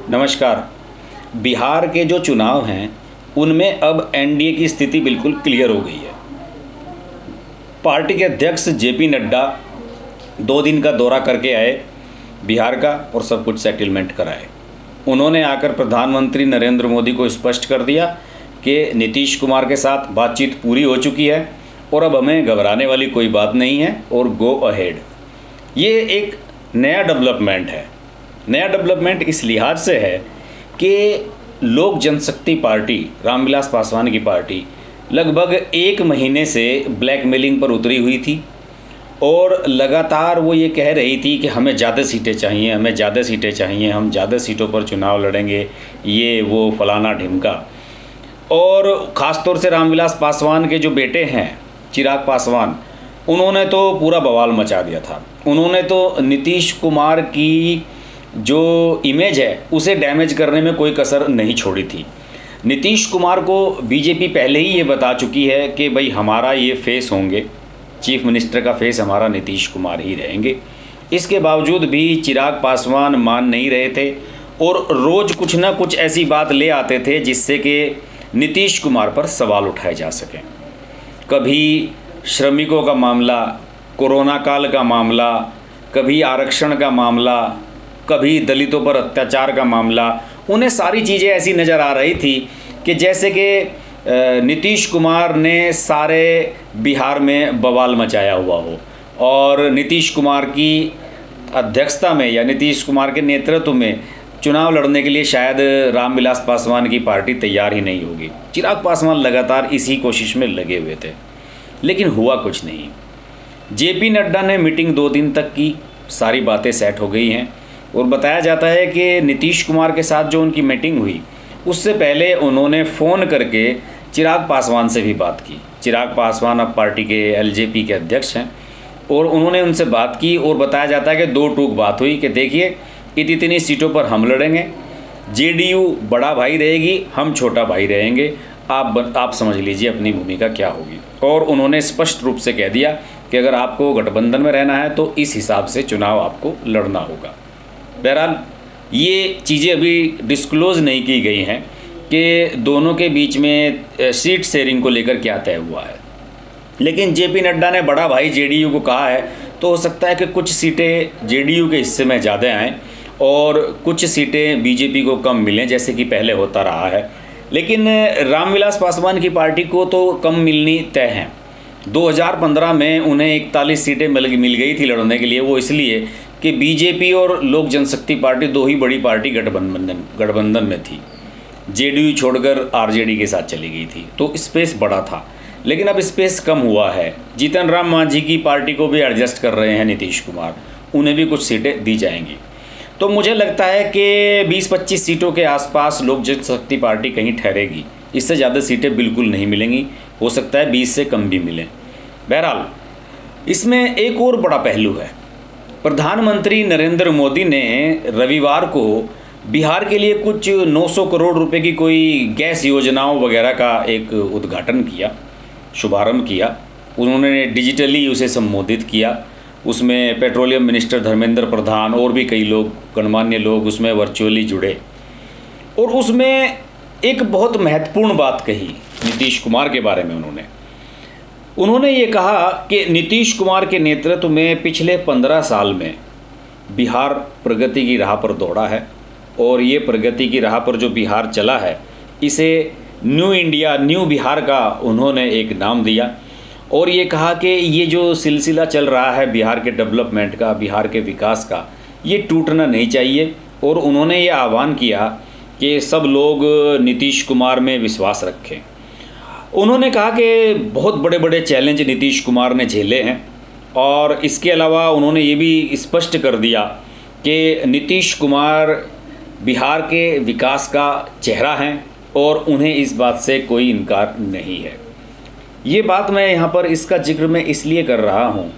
नमस्कार। बिहार के जो चुनाव हैं उनमें अब एनडीए की स्थिति बिल्कुल क्लियर हो गई है। पार्टी के अध्यक्ष जेपी नड्डा 2 दिन का दौरा करके आए बिहार का और सब कुछ सेटलमेंट कराए। उन्होंने आकर प्रधानमंत्री नरेंद्र मोदी को स्पष्ट कर दिया कि नीतीश कुमार के साथ बातचीत पूरी हो चुकी है और अब हमें घबराने वाली कोई बात नहीं है और गो अहेड। ये एक नया डेवलपमेंट है। नया डेवलपमेंट इस लिहाज से है कि लोक जनशक्ति पार्टी, रामविलास पासवान की पार्टी लगभग 1 महीने से ब्लैकमेलिंग पर उतरी हुई थी और लगातार वो ये कह रही थी कि हमें ज़्यादा सीटें चाहिए, हमें ज़्यादा सीटें चाहिए, हम ज़्यादा सीटों पर चुनाव लड़ेंगे, ये वो फलाना ढिमका। और ख़ास तौर से रामविलास पासवान के जो बेटे हैं चिराग पासवान, उन्होंने तो पूरा बवाल मचा दिया था। उन्होंने तो नीतीश कुमार की जो इमेज है उसे डैमेज करने में कोई कसर नहीं छोड़ी थी। नीतीश कुमार को बीजेपी पहले ही ये बता चुकी है कि भाई हमारा ये फेस होंगे, चीफ मिनिस्टर का फेस हमारा नीतीश कुमार ही रहेंगे। इसके बावजूद भी चिराग पासवान मान नहीं रहे थे और रोज़ कुछ ना कुछ ऐसी बात ले आते थे जिससे कि नीतीश कुमार पर सवाल उठाए जा सकें। कभी श्रमिकों का मामला, कोरोना काल का मामला, कभी आरक्षण का मामला, कभी दलितों पर अत्याचार का मामला। उन्हें सारी चीज़ें ऐसी नज़र आ रही थी कि जैसे कि नीतीश कुमार ने सारे बिहार में बवाल मचाया हुआ हो और नीतीश कुमार की अध्यक्षता में या नीतीश कुमार के नेतृत्व में चुनाव लड़ने के लिए शायद रामविलास पासवान की पार्टी तैयार ही नहीं होगी। चिराग पासवान लगातार इसी कोशिश में लगे हुए थे, लेकिन हुआ कुछ नहीं। जेपी नड्डा ने मीटिंग 2 दिन तक की, सारी बातें सेट हो गई हैं और बताया जाता है कि नीतीश कुमार के साथ जो उनकी मीटिंग हुई उससे पहले उन्होंने फ़ोन करके चिराग पासवान से भी बात की। चिराग पासवान अब पार्टी के एलजेपी के अध्यक्ष हैं और उन्होंने उनसे बात की और बताया जाता है कि 2 टूक बात हुई कि देखिए इतनी सीटों पर हम लड़ेंगे, जेडीयू बड़ा भाई रहेगी, हम छोटा भाई रहेंगे, आप समझ लीजिए अपनी भूमिका क्या होगी। और उन्होंने स्पष्ट रूप से कह दिया कि अगर आपको गठबंधन में रहना है तो इस हिसाब से चुनाव आपको लड़ना होगा। बहरहाल ये चीज़ें अभी डिस्क्लोज़ नहीं की गई हैं कि दोनों के बीच में सीट शेयरिंग को लेकर क्या तय हुआ है, लेकिन जेपी नड्डा ने बड़ा भाई जेडीयू को कहा है तो हो सकता है कि कुछ सीटें जेडीयू के हिस्से में ज़्यादा आएँ और कुछ सीटें बीजेपी को कम मिलें, जैसे कि पहले होता रहा है। लेकिन रामविलास पासवान की पार्टी को तो कम मिलनी तय हैं। 2015 में उन्हें 41 सीटें मिल गई थी लड़ने के लिए, वो इसलिए कि बीजेपी और लोक जनशक्ति पार्टी 2 ही बड़ी पार्टी गठबंधन में थी। जेडीयू छोड़कर आरजेडी के साथ चली गई थी तो स्पेस बड़ा था, लेकिन अब स्पेस कम हुआ है। जीतन राम मांझी की पार्टी को भी एडजस्ट कर रहे हैं नीतीश कुमार, उन्हें भी कुछ सीटें दी जाएंगी। तो मुझे लगता है कि 20-25 सीटों के आसपास लोक जनशक्ति पार्टी कहीं ठहरेगी। इससे ज़्यादा सीटें बिल्कुल नहीं मिलेंगी, हो सकता है 20 से कम भी मिलें। बहरहाल इसमें एक और बड़ा पहलू है। प्रधानमंत्री नरेंद्र मोदी ने रविवार को बिहार के लिए कुछ 900 करोड़ रुपए की कोई गैस योजनाओं वगैरह का एक उद्घाटन किया, शुभारंभ किया। उन्होंने डिजिटली उसे संबोधित किया। उसमें पेट्रोलियम मिनिस्टर धर्मेंद्र प्रधान और भी कई लोग, गणमान्य लोग उसमें वर्चुअली जुड़े और उसमें एक बहुत महत्वपूर्ण बात कही नीतीश कुमार के बारे में। उन्होंने ये कहा कि नीतीश कुमार के नेतृत्व में पिछले 15 साल में बिहार प्रगति की राह पर दौड़ा है और ये प्रगति की राह पर जो बिहार चला है इसे न्यू इंडिया, न्यू बिहार का उन्होंने एक नाम दिया और ये कहा कि ये जो सिलसिला चल रहा है बिहार के डेवलपमेंट का, बिहार के विकास का, ये टूटना नहीं चाहिए। और उन्होंने ये आह्वान किया कि सब लोग नीतीश कुमार में विश्वास रखें। उन्होंने कहा कि बहुत बड़े बड़े चैलेंज नीतीश कुमार ने झेले हैं और इसके अलावा उन्होंने ये भी स्पष्ट कर दिया कि नीतीश कुमार बिहार के विकास का चेहरा हैं और उन्हें इस बात से कोई इनकार नहीं है। ये बात मैं यहाँ पर इसका जिक्र मैं इसलिए कर रहा हूँ,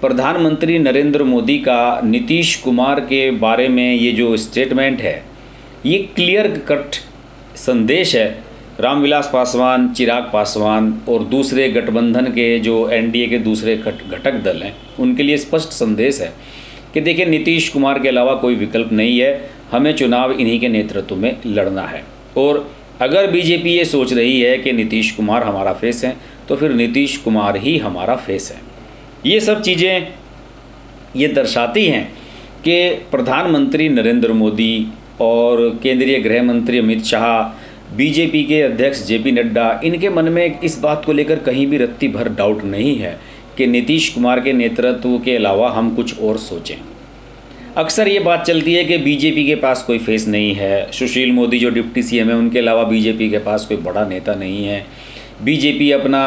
प्रधानमंत्री नरेंद्र मोदी का नीतीश कुमार के बारे में ये जो स्टेटमेंट है ये क्लियर कट संदेश है रामविलास पासवान, चिराग पासवान और दूसरे गठबंधन के जो एनडीए के दूसरे घटक दल हैं उनके लिए स्पष्ट संदेश है कि देखिए नीतीश कुमार के अलावा कोई विकल्प नहीं है, हमें चुनाव इन्हीं के नेतृत्व में लड़ना है। और अगर बीजेपी ये सोच रही है कि नीतीश कुमार हमारा फेस है, तो फिर नीतीश कुमार ही हमारा फेस है। ये सब चीज़ें ये दर्शाती हैं कि प्रधानमंत्री नरेंद्र मोदी और केंद्रीय गृह मंत्री अमित शाह, बीजेपी के अध्यक्ष जेपी नड्डा, इनके मन में इस बात को लेकर कहीं भी रत्ती भर डाउट नहीं है कि नीतीश कुमार के नेतृत्व के अलावा हम कुछ और सोचें। अक्सर ये बात चलती है कि बीजेपी के पास कोई फेस नहीं है, सुशील मोदी जो डिप्टी सीएम है उनके अलावा बीजेपी के पास कोई बड़ा नेता नहीं है, बीजेपी अपना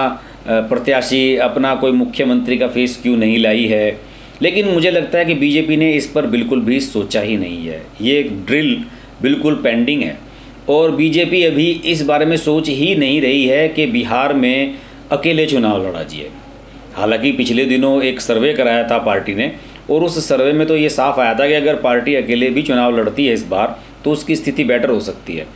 प्रत्याशी, अपना कोई मुख्यमंत्री का फेस क्यों नहीं लाई है। लेकिन मुझे लगता है कि बीजेपी ने इस पर बिल्कुल भी सोचा ही नहीं है। ये एक ड्रिल बिल्कुल पेंडिंग है और बीजेपी अभी इस बारे में सोच ही नहीं रही है कि बिहार में अकेले चुनाव लड़ा जाए। हालांकि पिछले दिनों एक सर्वे कराया था पार्टी ने और उस सर्वे में तो ये साफ आया था कि अगर पार्टी अकेले भी चुनाव लड़ती है इस बार तो उसकी स्थिति बेटर हो सकती है,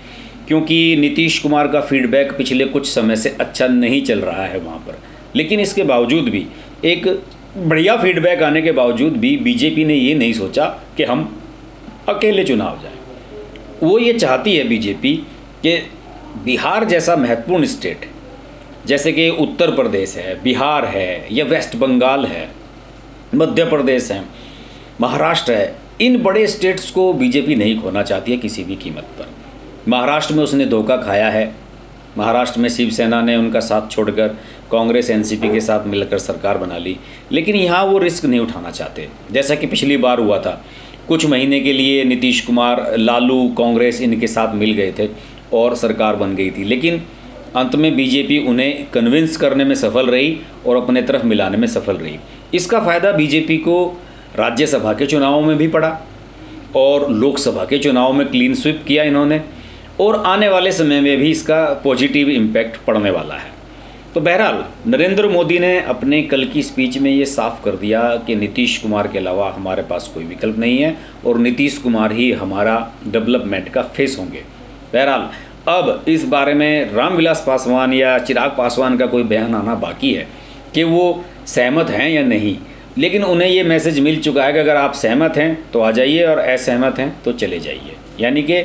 क्योंकि नीतीश कुमार का फीडबैक पिछले कुछ समय से अच्छा नहीं चल रहा है वहाँ पर। लेकिन इसके बावजूद भी, एक बढ़िया फीडबैक आने के बावजूद भी बीजेपी ने ये नहीं सोचा कि हम अकेले चुनाव जाएं। वो ये चाहती है बीजेपी कि बिहार जैसा महत्वपूर्ण स्टेट, जैसे कि उत्तर प्रदेश है, बिहार है, या वेस्ट बंगाल है, मध्य प्रदेश है, महाराष्ट्र है, इन बड़े स्टेट्स को बीजेपी नहीं खोना चाहती है किसी भी कीमत पर। महाराष्ट्र में उसने धोखा खाया है। महाराष्ट्र में शिवसेना ने उनका साथ छोड़कर कांग्रेस एनसीपी के साथ मिलकर सरकार बना ली, लेकिन यहाँ वो रिस्क नहीं उठाना चाहते। जैसा कि पिछली बार हुआ था, कुछ महीने के लिए नीतीश कुमार, लालू, कांग्रेस इनके साथ मिल गए थे और सरकार बन गई थी, लेकिन अंत में बीजेपी उन्हें कन्विंस करने में सफल रही और अपने तरफ मिलाने में सफल रही। इसका फ़ायदा बीजेपी को राज्यसभा के चुनावों में भी पड़ा और लोकसभा के चुनाव में क्लीन स्वीप किया इन्होंने, और आने वाले समय में भी इसका पॉजिटिव इम्पैक्ट पड़ने वाला है। तो बहरहाल नरेंद्र मोदी ने अपने कल की स्पीच में ये साफ कर दिया कि नीतीश कुमार के अलावा हमारे पास कोई विकल्प नहीं है और नीतीश कुमार ही हमारा डेवलपमेंट का फेस होंगे। बहरहाल अब इस बारे में रामविलास पासवान या चिराग पासवान का कोई बयान आना बाकी है कि वो सहमत हैं या नहीं, लेकिन उन्हें ये मैसेज मिल चुका है कि अगर आप सहमत हैं तो आ जाइए और असहमत हैं तो चले जाइए। यानी कि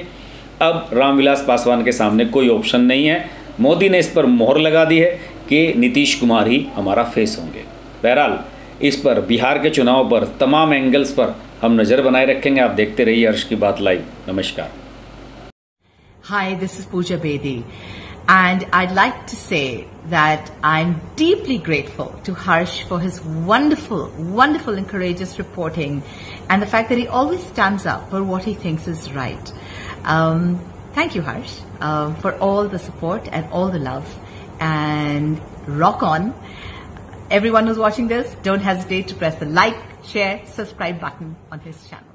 अब रामविलास पासवान के सामने कोई ऑप्शन नहीं है। मोदी ने इस पर मोहर लगा दी है कि नीतीश कुमार ही हमारा फेस होंगे। बहरहाल इस पर, बिहार के चुनाव पर, तमाम एंगल्स पर हम नज़र बनाए रखेंगे। आप देखते रहिए अर्श की बात लाइव। नमस्कार। Hi, this is Pooja Bedi, and I'd like to say that I'm deeply grateful to Harsh for his wonderful, wonderful and courageous reporting and the fact that he always stands up for what he thinks is right. Thank you, Harsh, for all the support and all the love, and rock on. Everyone who's watching this, don't hesitate to press the like, share, subscribe button on his channel.